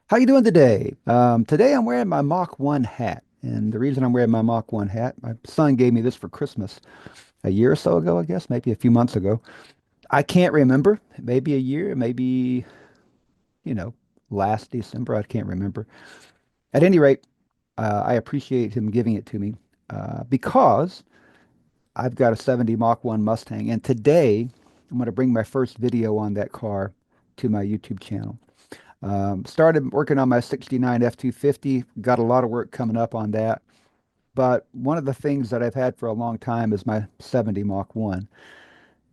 How you doing today? Today I'm wearing my Mach 1 hat. And the reason I'm wearing my Mach 1 hat, my son gave me this for Christmas a year or so ago, I guess, maybe a few months ago. I can't remember. Maybe a year, maybe, you know, last December. I can't remember. At any rate, I appreciate him giving it to me because I've got a 70 Mach 1 Mustang. And today I'm going to bring my first video on that car to my YouTube channel. Started working on my 69 F250, got a lot of work coming up on that. But one of the things that I've had for a long time is my 70 Mach 1.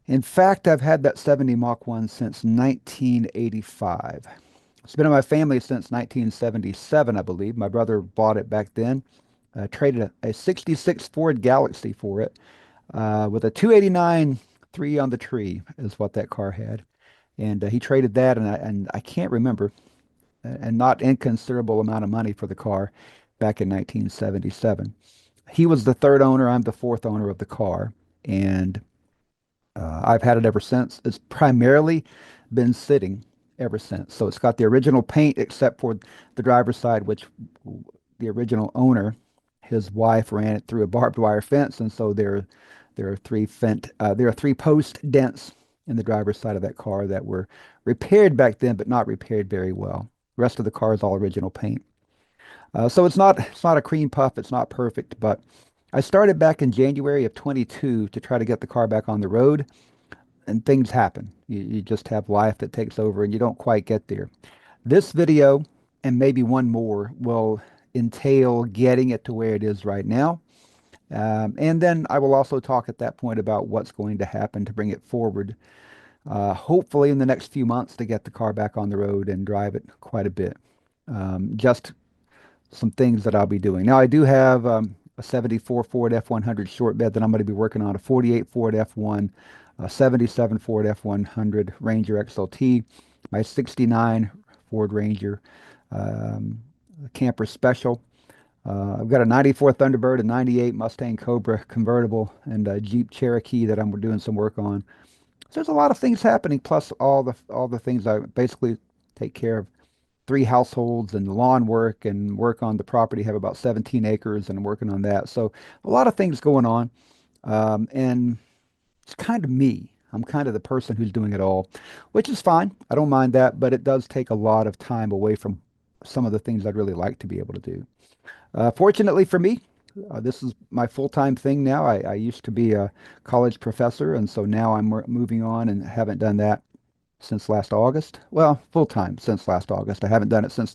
In fact, I've had that 70 Mach 1 since 1985. It's been in my family since 1977, I believe. My brother bought it back then, traded a 66 Ford Galaxy for it, with a 289 three on the tree is what that car had. And he traded that, and I can't remember, and not inconsiderable amount of money for the car back in 1977. He was the third owner. I'm the fourth owner of the car, and I've had it ever since. It's primarily been sitting ever since. So it's got the original paint, except for the driver's side, which the original owner, his wife ran it through a barbed wire fence, and so there are three post dents in the driver's side of that car that were repaired back then, but not repaired very well. The rest of the car is all original paint. So it's not a cream puff. It's not perfect, but I started back in January of 22 to try to get the car back on the road, and things happen. You just have life that takes over, and you don't quite get there. This video and maybe one more will entail getting it to where it is right now. And then I will also talk at that point about what's going to happen to bring it forward, hopefully in the next few months to get the car back on the road and drive it quite a bit. Just some things that I'll be doing. Now, I do have a 74 Ford F100 short bed that I'm going to be working on, a 48 Ford F1, a 77 Ford F100 Ranger XLT, my 69 Ford Ranger camper special. I've got a 94 Thunderbird, a 98 Mustang Cobra convertible, and a Jeep Cherokee that I'm doing some work on. So there's a lot of things happening, plus all the things I basically take care of. Three households and lawn work and work on the property. Have about 17 acres and I'm working on that. So a lot of things going on. And it's kind of me. I'm kind of the person who's doing it all, which is fine. I don't mind that, but it does take a lot of time away from some of the things I'd really like to be able to do. Fortunately for me, this is my full-time thing now. I used to be a college professor, and so now I'm moving on and haven't done that since last August. Well, full time since last August. I haven't done it since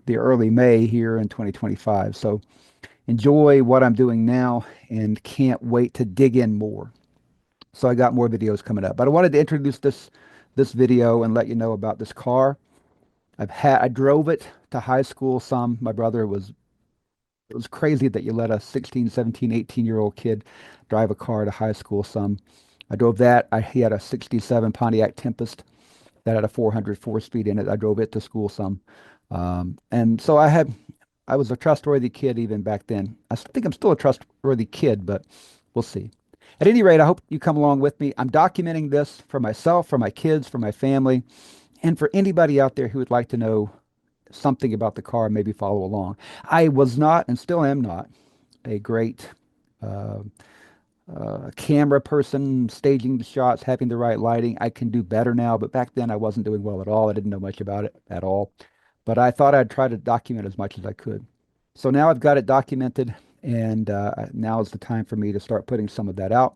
the early May here in 2025. So enjoy what I'm doing now and can't wait to dig in more. So I got more videos coming up. But I wanted to introduce this video and let you know about this car. I drove it to high school some. My brother was It was crazy that you let a 16, 17, 18-year-old kid drive a car to high school some. I drove that. He had a 67 Pontiac Tempest that had a 400 four-speed in it. I drove it to school some. And so I was a trustworthy kid even back then. I think I'm still a trustworthy kid, but we'll see. At any rate, I hope you come along with me. I'm documenting this for myself, for my kids, for my family, and for anybody out there who would like to know something about the car, maybe follow along. I was not, and still am not, a great uh, camera person, staging the shots, having the right lighting. I can do better now, but back then I wasn't doing well at all. I didn't know much about it at all. But I thought I'd try to document as much as I could. So now I've got it documented, and now is the time for me to start putting some of that out.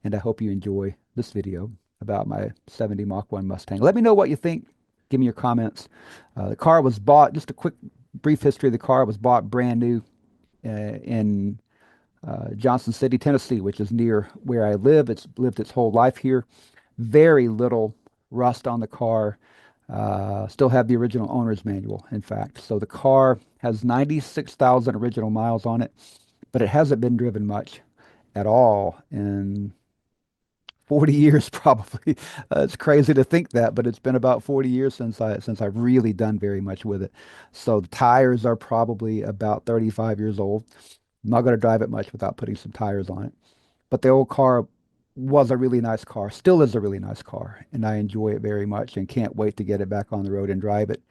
And I hope you enjoy this video about my 70 Mach 1 Mustang. Let me know what you think. Give me your comments. The car was bought, just a quick, brief history of the car was bought brand new in Johnson City, Tennessee, which is near where I live. It's lived its whole life here. Very little rust on the car. Still have the original owner's manual, in fact. So the car has 96,000 original miles on it, but it hasn't been driven much at all in 40 years probably. It's crazy to think that, but it's been about 40 years since I've really done very much with it. So the tires are probably about 35 years old. I'm not going to drive it much without putting some tires on it. But the old car was a really nice car, still is a really nice car, and I enjoy it very much and can't wait to get it back on the road and drive it.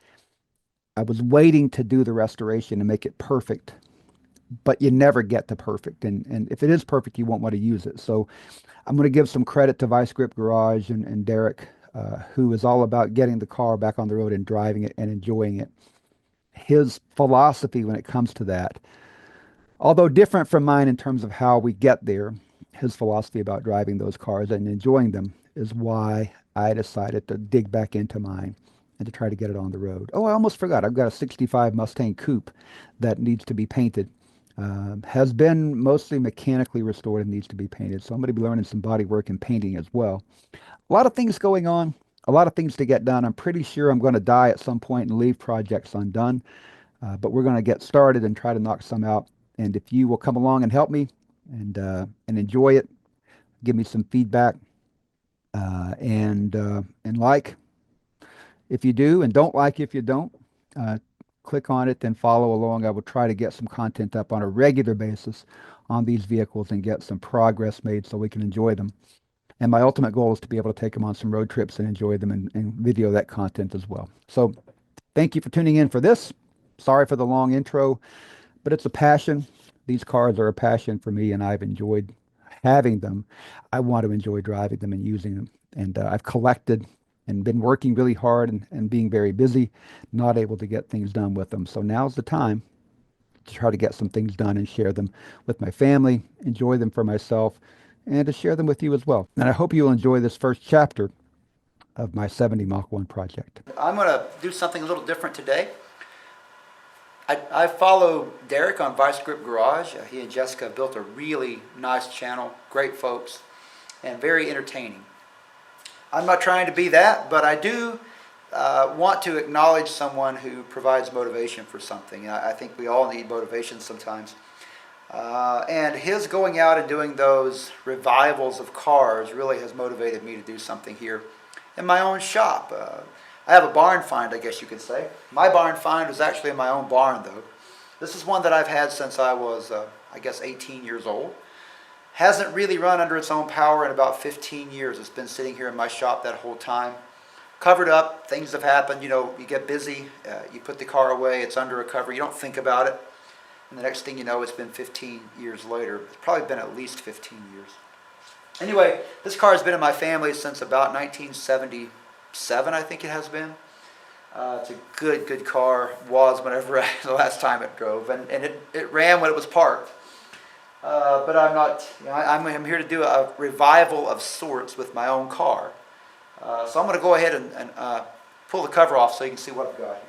I was waiting to do the restoration and make it perfect, but you never get to perfect. And if it is perfect, you won't want to use it. So I'm going to give some credit to Vice Grip Garage and Derek, who is all about getting the car back on the road and driving it and enjoying it. His philosophy when it comes to that, although different from mine in terms of how we get there, his philosophy about driving those cars and enjoying them is why I decided to dig back into mine and to try to get it on the road. Oh, I almost forgot. I've got a 65 Mustang Coupe that needs to be painted. Has been mostly mechanically restored and needs to be painted. So I'm going to be learning some body work and painting as well. A lot of things going on, a lot of things to get done. I'm pretty sure I'm going to die at some point and leave projects undone. But we're going to get started and try to knock some out. And if you will come along and help me and enjoy it, give me some feedback and like if you do, and don't like if you don't. Uh, Click on it and follow along. I will try to get some content up on a regular basis on these vehicles and get some progress made so we can enjoy them. And my ultimate goal is to be able to take them on some road trips and enjoy them and video that content as well. So thank you for tuning in for this. Sorry for the long intro, but it's a passion. These cars are a passion for me, and I've enjoyed having them. I want to enjoy driving them and using them. And I've collected and been working really hard and being very busy, not able to get things done with them. So now's the time to try to get some things done and share them with my family, enjoy them for myself, and to share them with you as well. And I hope you'll enjoy this first chapter of my 70 Mach 1 project. I'm going to do something a little different today. I follow Derek on Vice Grip Garage. He and Jessica have built a really nice channel, great folks, and very entertaining. I'm not trying to be that, but I do want to acknowledge someone who provides motivation for something. I think we all need motivation sometimes. And his going out and doing those revivals of cars really has motivated me to do something here in my own shop. I have a barn find, I guess you could say. My barn find was actually in my own barn, though. This is one that I've had since I was, I guess, 18 years old. Hasn't really run under its own power in about 15 years. It's been sitting here in my shop that whole time. Covered up, things have happened, you know, you get busy, you put the car away, it's under a cover, you don't think about it. And the next thing you know, it's been 15 years later. It's probably been at least 15 years. Anyway, this car has been in my family since about 1977, I think it has been. It's a good car, was whenever the last time it drove, and it ran when it was parked. But I'm not, you know, I'm here to do a revival of sorts with my own car. So I'm going to go ahead and pull the cover off so you can see what I've got here.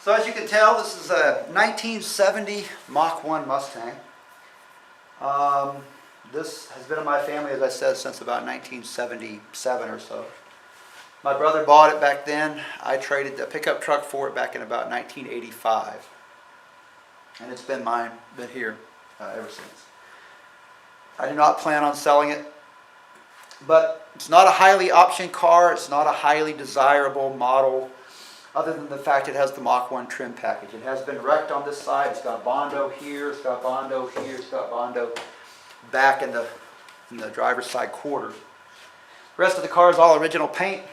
So as you can tell, this is a 1970 Mach 1 Mustang. This has been in my family, as I said, since about 1977 or so. My brother bought it back then. I traded a pickup truck for it back in about 1985. And it's been mine, been here ever since. I do not plan on selling it. But it's not a highly optioned car. It's not a highly desirable model, other than the fact it has the Mach 1 trim package. It has been wrecked on this side. It's got Bondo here, it's got Bondo here, it's got Bondo back in the driver's side quarter. The rest of the car is all original paint,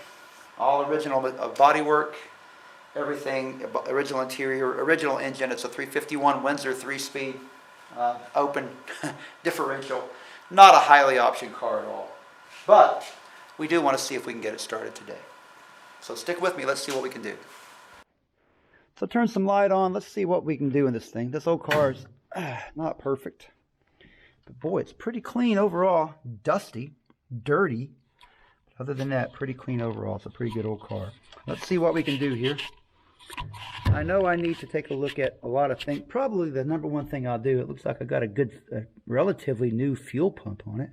all original bodywork, everything, original interior, original engine. It's a 351 Windsor 3-speed, open differential. Not a highly optioned car at all. But we do want to see if we can get it started today. So stick with me, let's see what we can do. So turn some light on, let's see what we can do in this thing. This old car is not perfect. But boy, it's pretty clean overall. Dusty, dirty. Other than that, pretty clean overall. It's a pretty good old car. Let's see what we can do here. I know I need to take a look at a lot of things. Probably the number one thing I'll do, it looks like I got a good, relatively new fuel pump on it.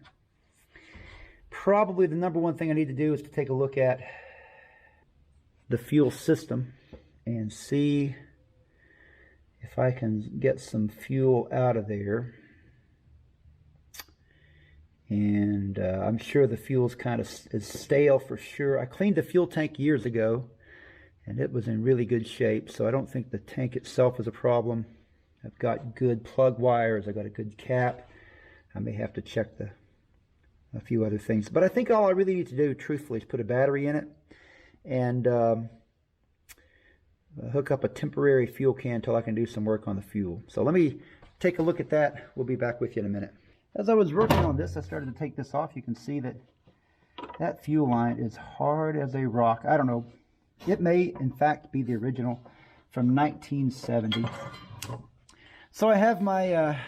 Probably the number one thing I need to do is to take a look at the fuel system and see if I can get some fuel out of there And I'm sure the fuel's kind of is stale for sure. I cleaned the fuel tank years ago, and it was in really good shape, so I don't think the tank itself is a problem. I've got good plug wires. I've got a good cap. I may have to check a few other things. But I think all I really need to do, truthfully, is put a battery in it and hook up a temporary fuel can until I can do some work on the fuel. So let me take a look at that. We'll be back with you in a minute. As I was working on this, I started to take this off. You can see that that fuel line is hard as a rock. I don't know. It may, in fact, be the original from 1970. So I have my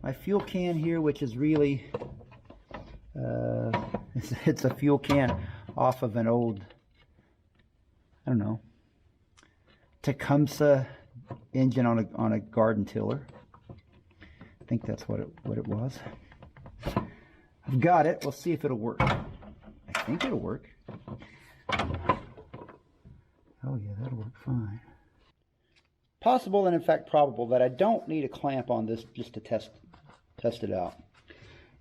my fuel can here, which is really it's a fuel can off of an old, I don't know, Tecumseh engine on a garden tiller. I think that's what it was. I've got it. We'll see if it'll work. I think it'll work. Oh yeah, that'll work fine. Possible and in fact probable that I don't need a clamp on this just to test it out.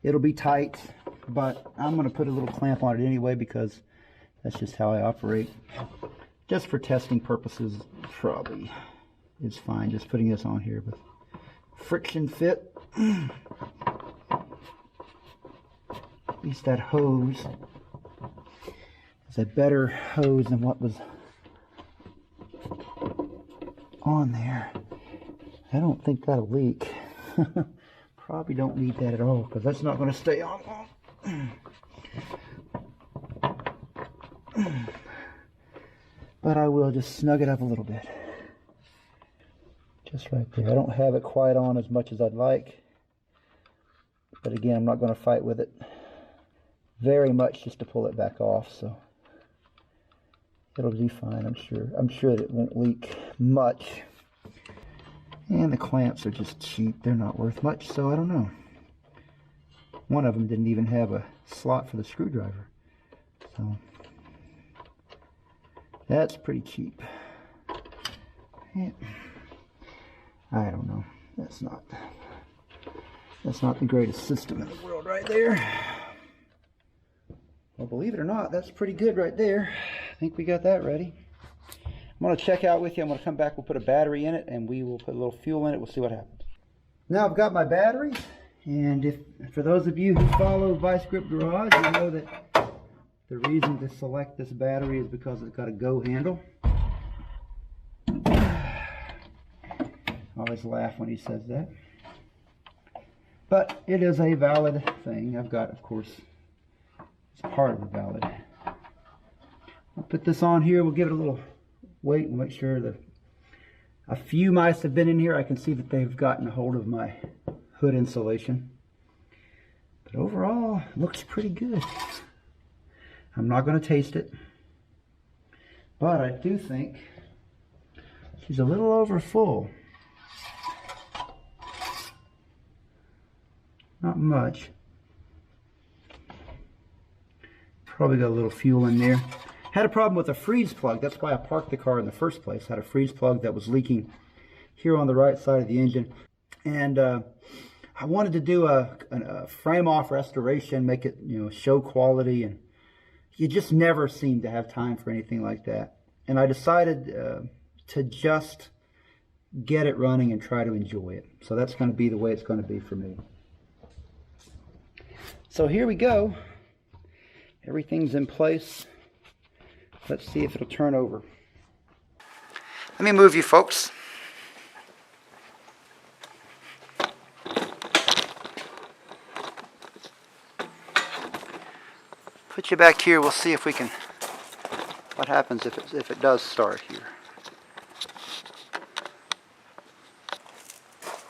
It'll be tight, but I'm going to put a little clamp on it anyway because that's just how I operate. Just for testing purposes, probably is fine. Just putting this on here with friction fit. At least that hose is a better hose than what was on there. I don't think that'll leak. Probably don't need that at all because that's not going to stay on long. But I will just snug it up a little bit. Just right there. I don't have it quite on as much as I'd like. But again, I'm not going to fight with it very much just to pull it back off. So it'll be fine, I'm sure. I'm sure that it won't leak much. And the clamps are just cheap. They're not worth much, so I don't know. One of them didn't even have a slot for the screwdriver. So that's pretty cheap. Yeah. I don't know. That's not the greatest system in the world right there. Well, believe it or not, that's pretty good right there. I think we got that ready. I'm going to check out with you. I'm going to come back. We'll put a battery in it, and we will put a little fuel in it. We'll see what happens. Now I've got my battery, and for those of you who follow Vice Grip Garage, you know that the reason to select this battery is because it's got a go handle. I always laugh when he says that. But it is a valid thing. I've got, of course, it's part of the valid. I'll put this on here. We'll give it a little weight and make sure that a few mice have been in here. I can see that they've gotten a hold of my hood insulation. But overall, it looks pretty good. I'm not going to taste it. But I do think she's a little over full. Not much. Probably got a little fuel in there. Had a problem with a freeze plug. That's why I parked the car in the first place. Had a freeze plug that was leaking here on the right side of the engine. And I wanted to do a frame-off restoration, make it, you know, show quality. And you just never seem to have time for anything like that. And I decided to just get it running and try to enjoy it. So that's going to be the way it's going to be for me. So here we go. Everything's in place. Let's see if it'll turn over. Let me move you folks. Put you back here. We'll see if we can, what happens if it does start here.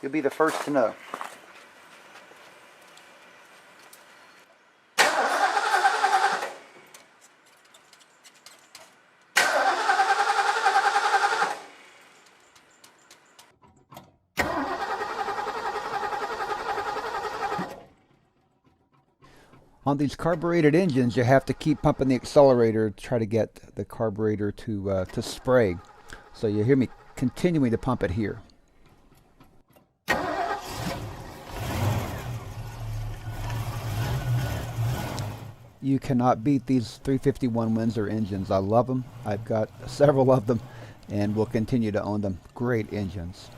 You'll be the first to know. On these carbureted engines, you have to keep pumping the accelerator to try to get the carburetor to spray. So you hear me continuing to pump it here. You cannot beat these 351 Windsor engines. I love them. I've got several of them and will continue to own them. Great engines.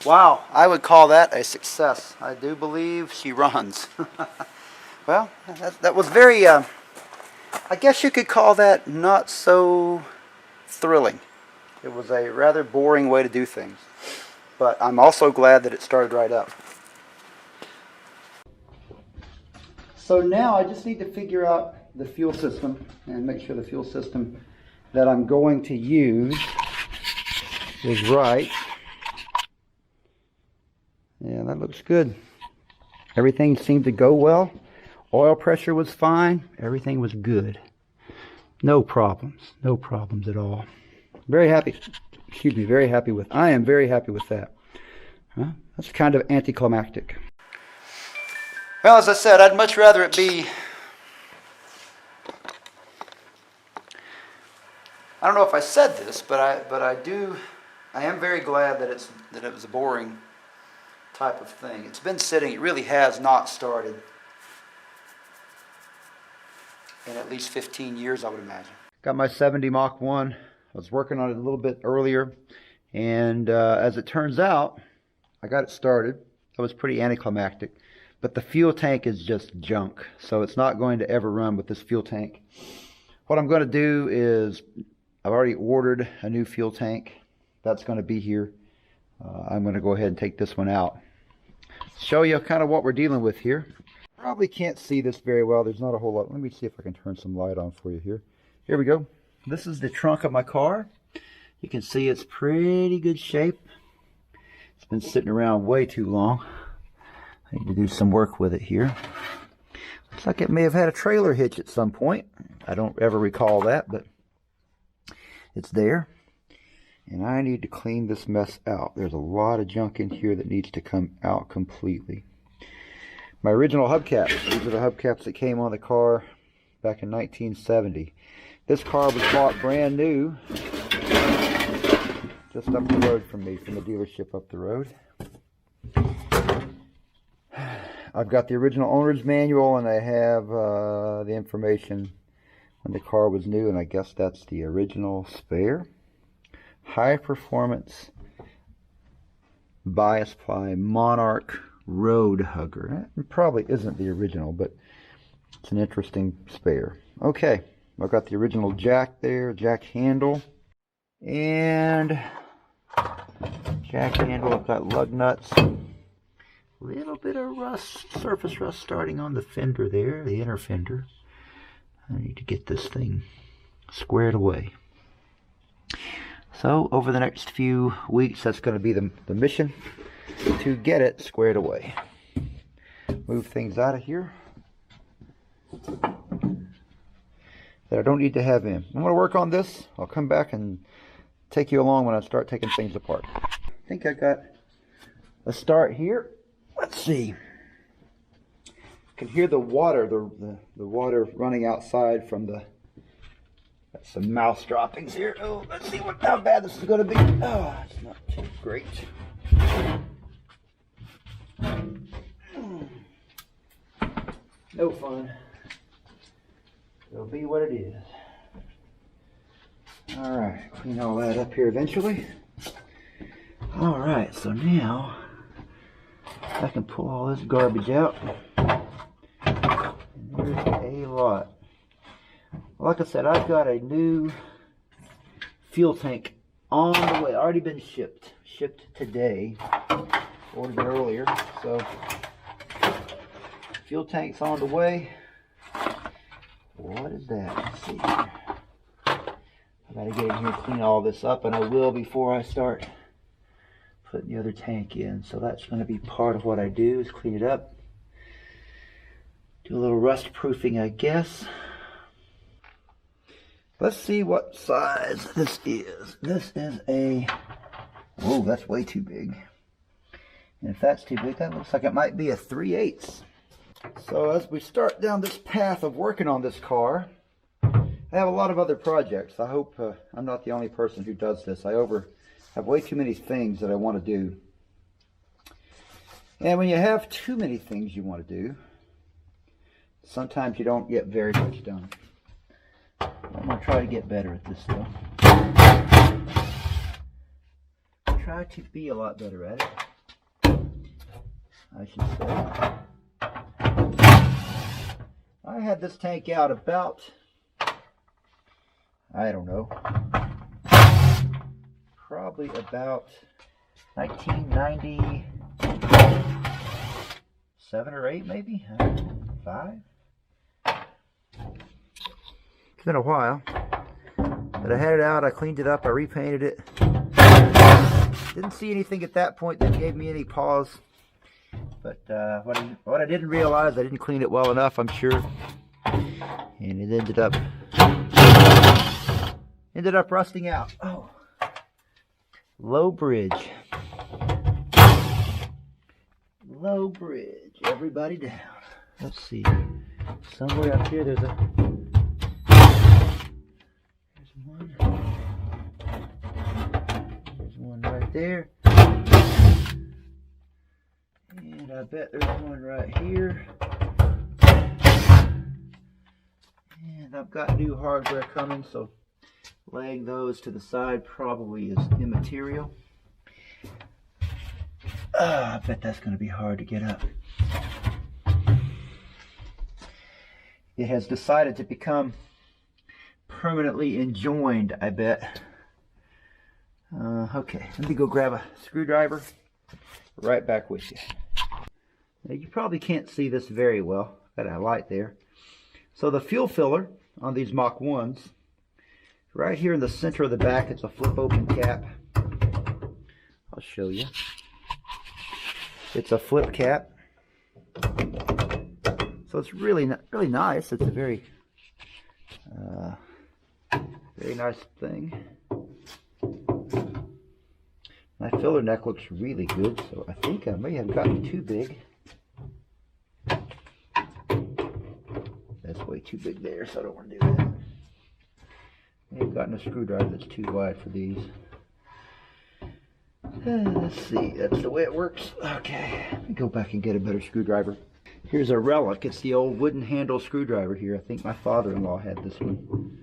Wow, I would call that a success. I do believe she runs. Well, that was very, I guess you could call that not so thrilling. It was a rather boring way to do things. But I'm also glad that it started right up. So now I just need to figure out the fuel system and make sure the fuel system that I'm going to use is right. Yeah, that looks good. Everything seemed to go well. Oil pressure was fine. Everything was good. No problems. No problems at all. Very happy. Excuse me, very happy with. I am very happy with that. Huh? That's kind of anticlimactic. Well, as I said, I'd much rather it be. I don't know if I said this, but I am very glad that it was a boring type of thing. It's been sitting. It really has not started in at least 15 years, I would imagine. Got my 70 Mach 1. I was working on it a little bit earlier, and as it turns out, I got it started. That was pretty anticlimactic, but the fuel tank is just junk, so it's not going to ever run with this fuel tank. What I'm going to do is, I've already ordered a new fuel tank. That's going to be here. I'm going to go ahead and take this one out. Show you kind of what we're dealing with here. Probably can't see this very well. There's not a whole lot. Let me see if I can turn some light on for you here. Here we go. This is the trunk of my car. You can see it's pretty good shape. It's been sitting around way too long. I need to do some work with it here. Looks like it may have had a trailer hitch at some point. I don't ever recall that, but it's there. And I need to clean this mess out. There's a lot of junk in here that needs to come out completely. My original hubcaps. These are the hubcaps that came on the car back in 1970. This car was bought brand new just up the road from me, from the dealership up the road. I've got the original owner's manual, and I have the information when the car was new, and I guess that's the original spare. High performance bias ply Monarch road hugger. It probably isn't the original, but it's an interesting spare. Okay, I've got the original jack there, jack handle, and jack handle. I've got lug nuts. A little bit of rust, surface rust starting on the fender there, the inner fender. I need to get this thing squared away. So over the next few weeks, that's going to be the mission, to get it squared away. Move things out of here that I don't need to have in. I'm going to work on this. I'll come back and take you along when I start taking things apart. I think I got a start here. Let's see. You can hear the water, the water running outside from the. Got some mouse droppings here. Oh, let's see how bad this is going to be. Oh, it's not too great. No fun. It'll be what it is. Alright, clean all that up here eventually. Alright, so now I can pull all this garbage out. And there's a lot. Like I said, I've got a new fuel tank on the way. Already been shipped. Shipped today. ordered it earlier. So fuel tank's on the way. What is that? Let's see here. I gotta get in here and clean all this up, and I will before I start putting the other tank in. So that's going to be part of what I do, is clean it up. Do a little rust proofing, I guess. Let's see what size this is. This is a, whoa, that's way too big. And if that's too big, that looks like it might be a 3/8. So as we start down this path of working on this car, I have a lot of other projects. I hope I'm not the only person who does this. I have way too many things that I want to do. And when you have too many things you want to do, sometimes you don't get very much done. I'm going to try to get better at this stuff. Try to be a lot better at it, I should say. I had this tank out about, I don't know, probably about 1997 or 8 maybe, 5. It's been a while, but I had it out, I cleaned it up, I repainted it. Didn't see anything at that point that gave me any pause, but what I didn't realize, I didn't clean it well enough, I'm sure, and it ended up rusting out. Oh, low bridge, everybody down. Let's see, somewhere up here there's one right there, and I bet there's one right here, and I've got new hardware coming, so laying those to the side probably is immaterial. I bet that's going to be hard to get up. It has decided to become permanently enjoined, I bet. Okay, let me go grab a screwdriver. Right back with you. Now, you probably can't see this very well. Got a light there. So the fuel filler on these Mach 1s, right here in the center of the back, it's a flip open cap. I'll show you. It's a flip cap. So it's really nice. It's a very nice thing. My filler neck looks really good, so I think I may have gotten too big. That's way too big there, so I don't want to do that. I may have gotten a screwdriver that's too wide for these. Let's see, that's the way it works. Okay, let me go back and get a better screwdriver. Here's a relic. It's the old wooden handle screwdriver here. I think my father-in-law had this one.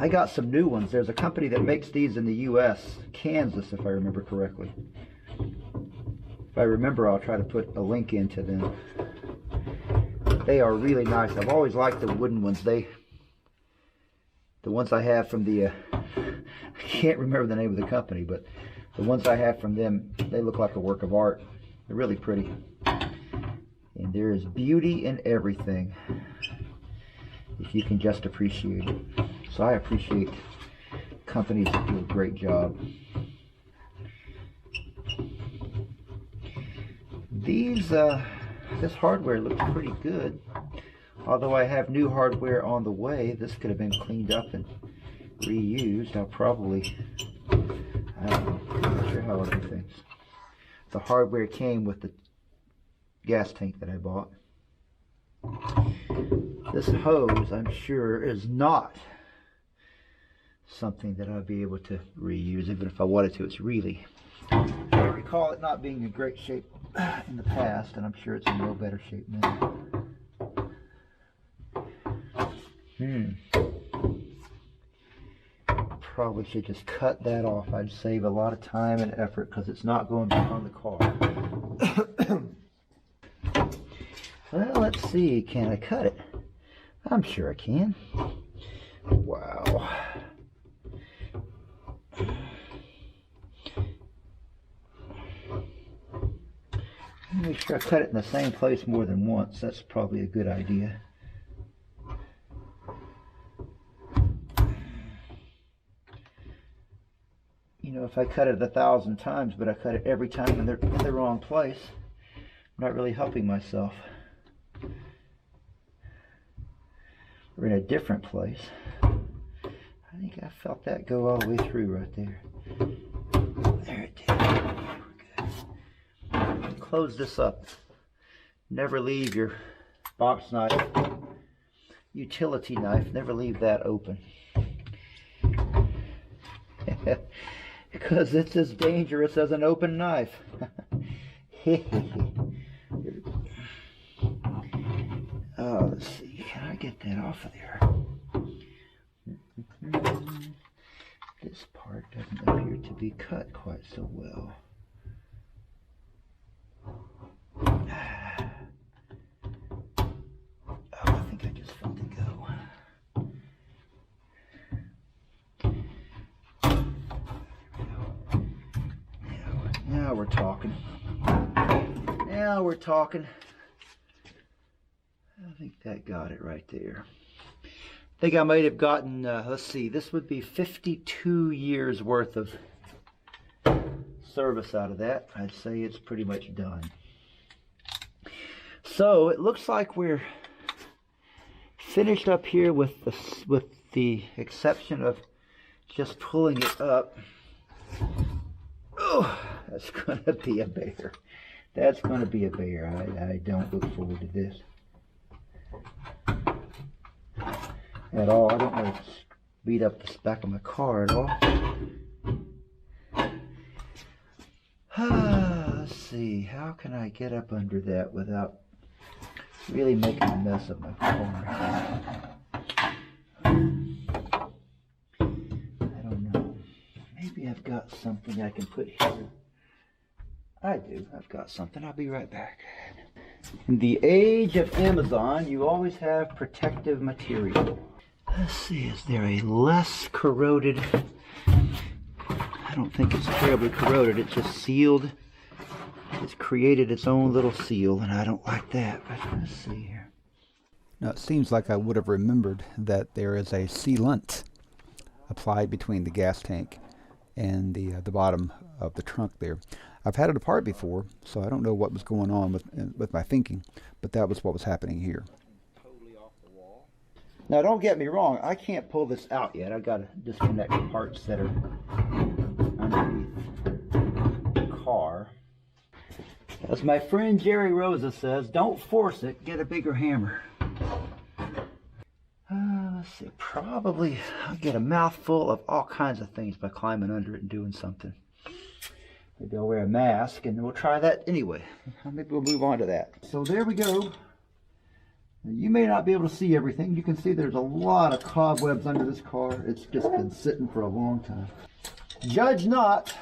I got some new ones. There's a company that makes these in the U.S., Kansas, if I remember correctly. If I remember, I'll try to put a link into them. They are really nice. I've always liked the wooden ones. The ones I have from the, I can't remember the name of the company, but the ones I have from them, they look like a work of art. They're really pretty. And there is beauty in everything, if you can just appreciate it. So I appreciate companies that do a great job. This hardware looks pretty good. Although I have new hardware on the way, this could have been cleaned up and reused. I'll probably, I don't know, I'm not sure how I'll do things. The hardware came with the gas tank that I bought. This hose, I'm sure, is not something that I'll be able to reuse, even if I wanted to. It's really, I recall it not being in great shape in the past, and I'm sure it's in no better shape now. Probably should just cut that off. I'd save a lot of time and effort, because it's not going back on the car. Well, let's see. Can I cut it? I'm sure I can. Wow. Make sure I cut it in the same place more than once. That's probably a good idea. You know, if I cut it 1,000 times, but I cut it every time in the wrong place, I'm not really helping myself. We're in a different place. I think I felt that go all the way through right there. There it did. We're good. Close this up. Never leave your box knife, utility knife, never leave that open. Because it's as dangerous as an open knife. Oh, let's see. Can I get that off of there? This part doesn't appear to be cut quite so well. Oh, I think I just felt it go. Now we're talking. Now we're talking. I think that got it right there. I think I might have gotten, let's see, this would be 52 years worth of service out of that. I'd say it's pretty much done. So it looks like we're finished up here with the exception of just pulling it up. Oh, that's going to be a bear. That's going to be a bear. I don't look forward to this at all. I don't want to beat up the back of my car at all. Let's see. How can I get up under that without really making a mess of my car? I don't know. Maybe I've got something I can put here. I do. I've got something. I'll be right back. In the age of Amazon, you always have protective material. Let's see, is there a less corroded? I don't think it's terribly corroded. It's just sealed. It's created its own little seal, and I don't like that. But let's see here. Now, it seems like I would have remembered that there is a sealant applied between the gas tank and the bottom of the trunk there. I've had it apart before, so I don't know what was going on with my thinking, but that was what was happening here. Now, don't get me wrong, I can't pull this out yet. I've got to disconnect the parts that are underneath the car. As my friend Jerry Rosa says, don't force it, get a bigger hammer. Let's see, probably I'll get a mouthful of all kinds of things by climbing under it and doing something. Maybe I'll wear a mask, and we'll try that anyway. Maybe we'll move on to that. So there we go. You may not be able to see everything. You can see there's a lot of cobwebs under this car. It's just been sitting for a long time. Judge not.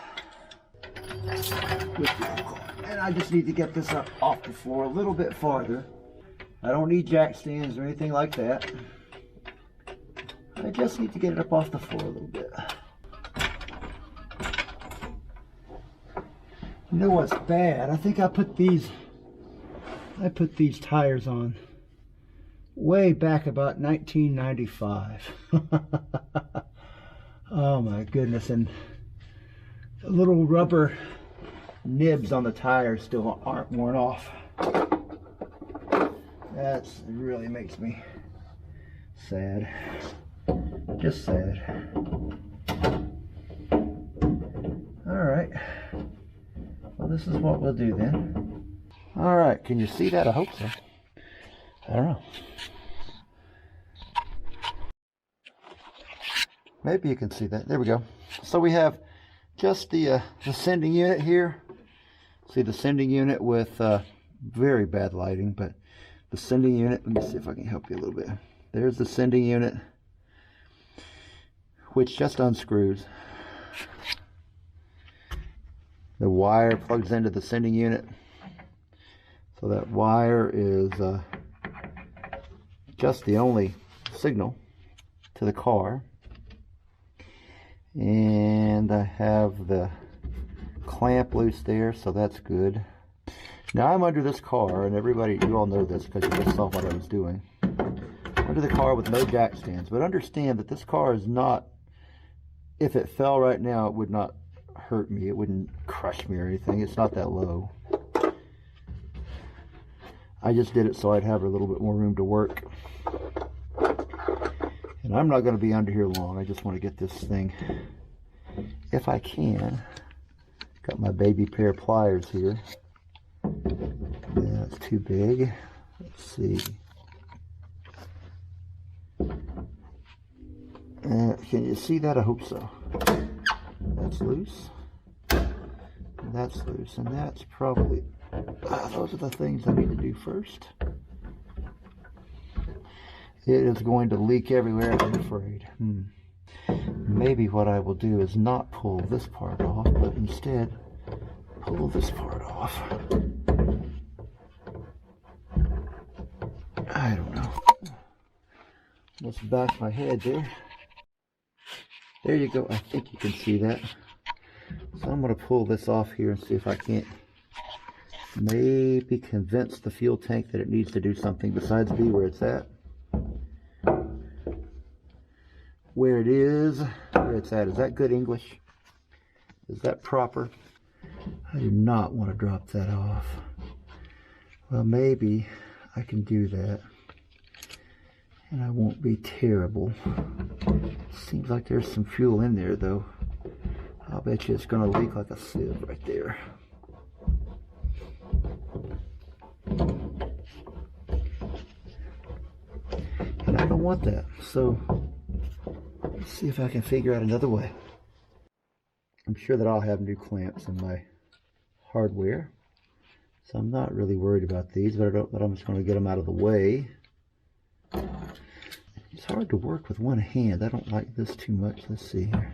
And I just need to get this up off the floor a little bit farther. I don't need jack stands or anything like that. I just need to get it up off the floor a little bit. You know what's bad? I think I put these tires on way back about 1995. Oh my goodness, and the little rubber nibs on the tires still aren't worn off. That really makes me sad. Just sad. Alright. Well, this is what we'll do then. Alright, can you see that? I hope so. I don't know. Maybe you can see that. There we go. So we have just the sending unit here. See the sending unit with very bad lighting, but the sending unit, let me see if I can help you a little bit. There's the sending unit, which just unscrews. The wire plugs into the sending unit. So that wire is just the only signal to the car. And I have the clamp loose there, so that's good. Now I'm under this car, and everybody, you all know this because you just saw what I was doing. Under the car with no jack stands, but understand that this car is not, if it fell right now, it would not hurt me. It wouldn't crush me or anything. It's not that low. I just did it so I'd have a little bit more room to work. And I'm not going to be under here long. I just want to get this thing, if I can. Got my baby pair of pliers here. Yeah, it's too big. Let's see. Can you see that? I hope so. That's loose. That's loose. And that's probably... those are the things I need to do first. It is going to leak everywhere, I'm afraid. Maybe what I will do is not pull this part off, but instead pull this part off. I don't know. Let's back my head there. There you go. I think you can see that. So I'm going to pull this off here and see if I can't maybe convince the fuel tank that it needs to do something besides be where it's at. Where it is, where it's at. Is that good English? Is that proper? I do not want to drop that off. Well, maybe I can do that. And I won't be terrible. Seems like there's some fuel in there, though. I'll bet you it's going to leak like a sieve right there. And I don't want that. So, let's see if I can figure out another way. I'm sure that I'll have new clamps in my hardware. So I'm not really worried about these, but I'm just going to get them out of the way. It's hard to work with one hand. I don't like this too much. Let's see here.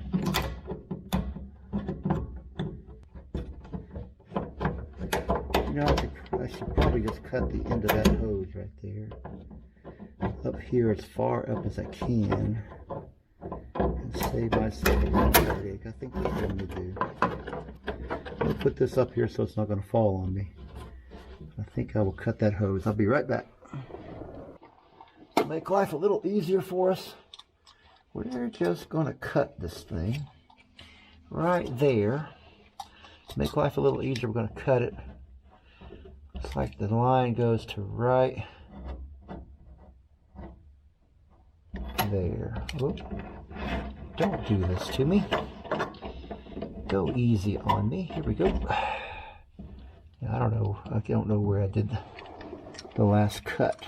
You know, I should probably just cut the end of that hose right there. Up here as far up as I can. And save myself a lot of headache. I think that's what I'm going to do. I'm going to put this up here so it's not going to fall on me. I think I will cut that hose. I'll be right back. To make life a little easier for us, we're just going to cut this thing right there. To make life a little easier, we're going to cut it. Looks like the line goes to right there. Oop. Don't do this to me. Go easy on me. Here we go. I don't know. I don't know where I did the last cut.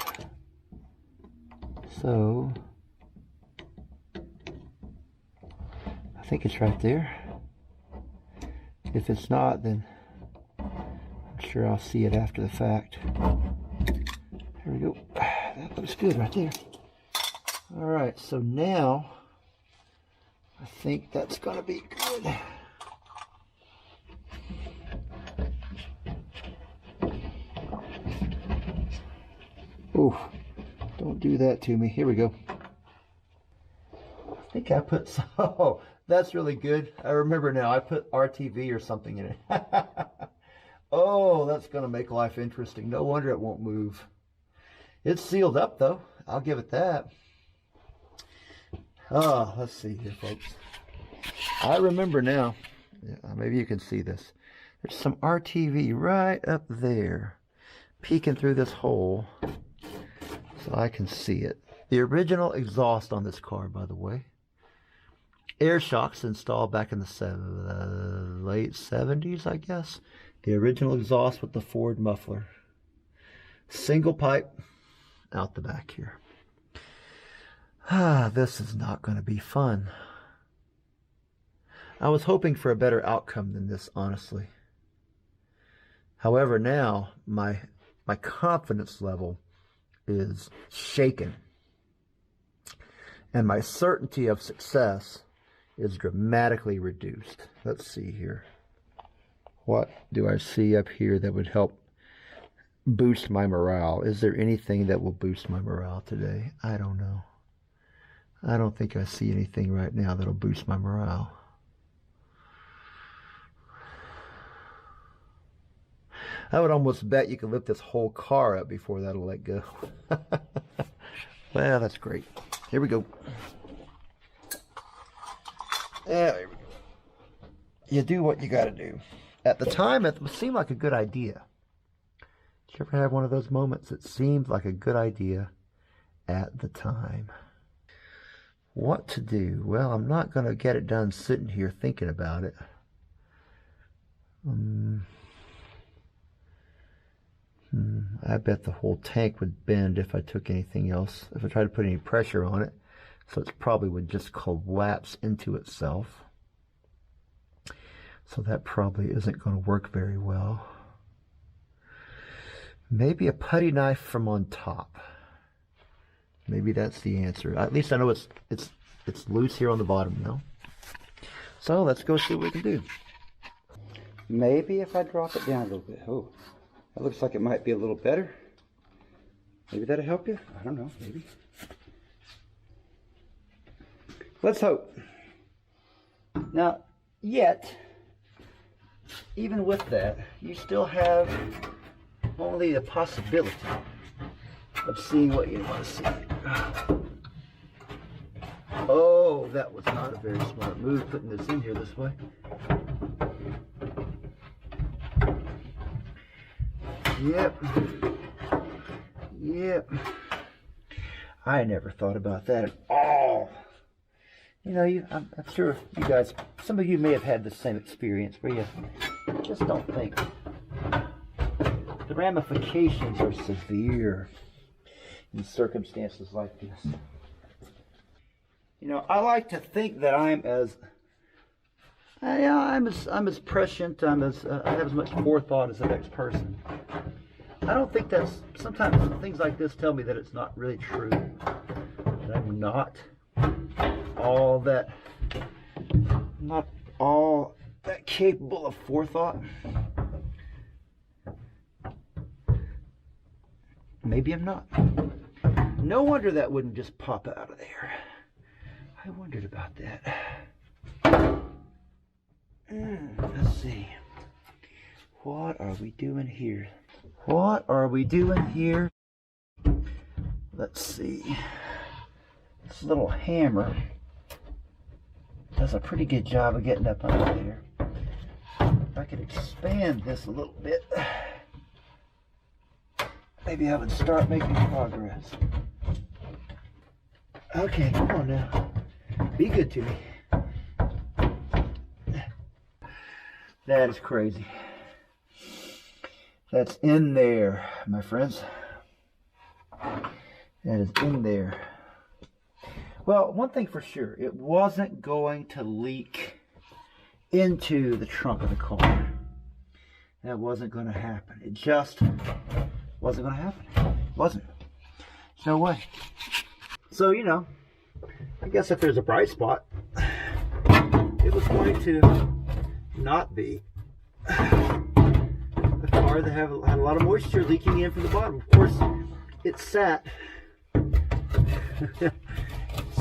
So I think it's right there. If it's not, then I'm sure I'll see it after the fact. There we go. That looks good right there. All right, so now I think that's going to be good. Oh, don't do that to me. Here we go. I think I put some, oh, that's really good. I remember now. I put RTV or something in it. Oh, that's going to make life interesting. No wonder it won't move. It's sealed up, though. I'll give it that. Oh, let's see here, folks. I remember now. Yeah, maybe you can see this. There's some RTV right up there, peeking through this hole, so I can see it. The original exhaust on this car, by the way. Air shocks installed back in the late 70s, I guess. The original exhaust with the Ford muffler. Single pipe out the back here. This is not going to be fun. I was hoping for a better outcome than this, honestly. However, now my confidence level is shaken. And my certainty of success is dramatically reduced. Let's see here. What do I see up here that would help boost my morale? Is there anything that will boost my morale today? I don't know. I don't think I see anything right now that'll boost my morale. I would almost bet you could lift this whole car up before that'll let go. Well, that's great. Here we go. Yeah, there we go. You do what you got to do. At the time, it seemed like a good idea. Did you ever have one of those moments that seemed like a good idea at the time? What to do? Well, I'm not going to get it done sitting here thinking about it. I bet the whole tank would bend if I took anything else, if I tried to put any pressure on it. So it probably would just collapse into itself. So that probably isn't going to work very well. Maybe a putty knife from on top. Maybe that's the answer. At least I know it's loose here on the bottom now. So let's go see what we can do. Maybe if I drop it down a little bit. Oh, that looks like it might be a little better. Maybe that'll help you. I don't know. Maybe. Let's hope. Now, yet, even with that, you still have only the possibility of seeing what you want to see. Oh, that was not a very smart move, putting this in here this way. Yep. Yep. I never thought about that at all. You know, I'm sure you guys, some of you may have had the same experience where you just don't think. The ramifications are severe in circumstances like this. You know, I like to think that I'm as prescient, I have as much forethought as the next person. I don't think that's, sometimes things like this tell me that it's not really true. That I'm not all that capable of forethought. Maybe I'm not. No wonder that wouldn't just pop out of there. I wondered about that. Let's see. What are we doing here? What are we doing here? Let's see. This little hammer does a pretty good job of getting up under there. If I could expand this a little bit, maybe I would start making progress. Okay, come on now. Be good to me. That is crazy. That's in there, my friends. That is in there. Well, one thing for sure, it wasn't going to leak into the trunk of the car. That wasn't going to happen. It just wasn't going to happen. It wasn't. There's no way. So, you know, I guess if there's a bright spot, it was going to not be a car that had a lot of moisture leaking in from the bottom. Of course, it sat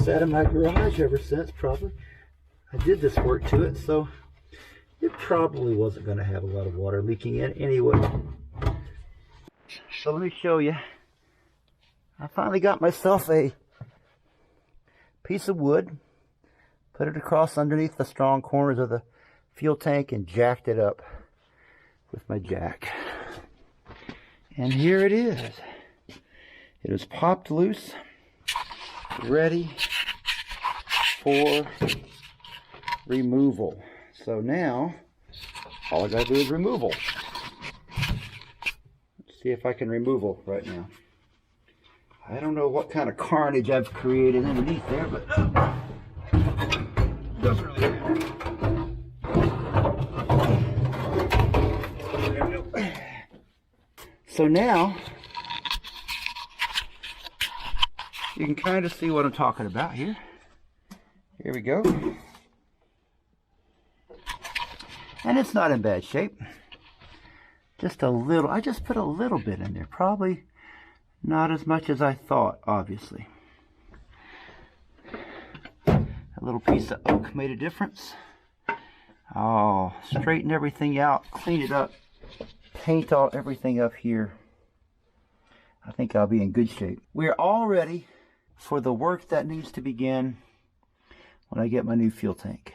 in my garage ever since, probably. I did this work to it, so it probably wasn't going to have a lot of water leaking in anyway. So let me show you. I finally got myself a piece of wood, put it across underneath the strong corners of the fuel tank, and jacked it up with my jack. And here it is. It is popped loose, ready for removal. So now, all I gotta do is removal. Let's see if I can removal right now. I don't know what kind of carnage I've created underneath there, but doesn't really matter. There we go. So now, you can kind of see what I'm talking about here. Here we go. And it's not in bad shape. Just a little, I just put a little bit in there. Probably not as much as I thought, obviously. A little piece of oak made a difference. Oh, straighten everything out, clean it up. paint everything up here, I think I'll be in good shape. We're all ready for the work that needs to begin when I get my new fuel tank.